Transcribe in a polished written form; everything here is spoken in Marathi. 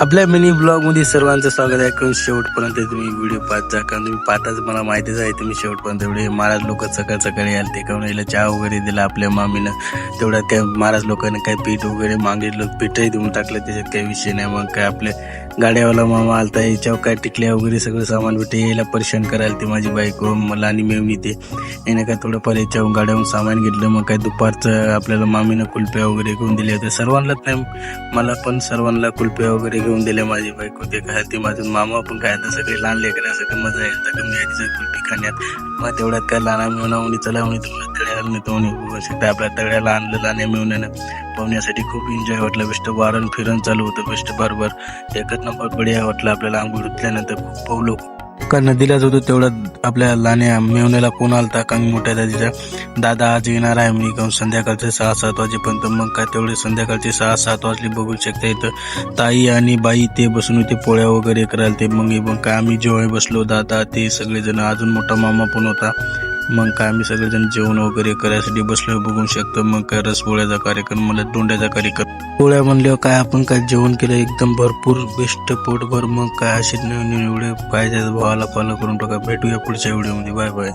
आपल्या मिनी ब्लॉग मध्ये सर्वांचं स्वागत आहे. करून शेवटपर्यंत तुम्ही व्हिडिओ पाहत जा, कारण तुम्ही पाहताच मला माहितीच आहे तुम्ही शेवटपर्यंत व्हिडिओ. महाराज लोक सकाळ सकाळी आले ते काऊन याला चहा वगैरे दिला आपल्या मामीनं. तेवढा त्या महाराज लोकांनी काही पीठ वगैरे मागितलं, पीठही देऊन टाकलं, त्याच्यात काही विषय नाही. मग काय आपल्या गाड्यावाला मामा आलता, याच्यावर काय टिकल्या वगैरे सगळं सामान भेटे, यायला परेशान करायला ते माझी बायको मला आणि मेवणी ते याने काय थोडंफार याच्यावर गाड्यावरून सामान घेतलं. मग काय दुपारचं आपल्याला मामीनं कुल्प्या वगैरे घेऊन दिल्या होत्या सर्वांनाच, नाही मला पण सर्वांना कुल्प्या वगैरे घेऊन दिल्या माझी बायको. ते काय ते माझं मामा पण काय आता सगळे लहान लेकरांसाठी मजा येतं कमी यायची कुल्फी खाण्यात. मग तेवढ्यात काय लहान मिळून चला म्हणे तुम्हाला तळ्याला नेतो म्हणे. आपल्या तळ्याला आणलं लहान मिळवण्यानं पाहुण्यासाठी खूप एन्जॉय वाटलं. बेस्ट वारण फिरण चालू होतं, बेस्ट बरोबर एकच नंबर बढिया वाटलं. आपल्याला आंघोळ धुतल्यानंतर खूप पावलो का नदीलाच होतो. तेवढं आपल्या लहान्या मेवण्याला फोन आलता का मोठ्या दादीचा, दादा आज येणार आहे म्हणे का संध्याकाळचे 6-7 वाजेपर्यंत. मग काय तेवढे संध्याकाळचे 6-7 वाजले बघू शकता. इथं ताई आणि बाई ते बसून होते पोळ्या वगैरे करायला. ते मग काय आम्ही जेव्हा बसलो, दादा ते सगळेजण, अजून मोठा मामा पण होता. मग काय आम्ही सगळेजण जेवण वगैरे करायसाठी बसलो बघू शकतो. मग काय रसपोळ्याचा कार्यक्रम, मला दोंड्याचा कार्यक्रम, पोळ्या म्हणल्यावर काय आपण काय जेवण केलं एकदम भरपूर बेस्ट पोटभर. मग काय असे नवीन व्हिडिओ पाहिजे भावाला फॉलो करून टाका. भेटूया पुढच्या व्हिडिओमध्ये. Bye bye.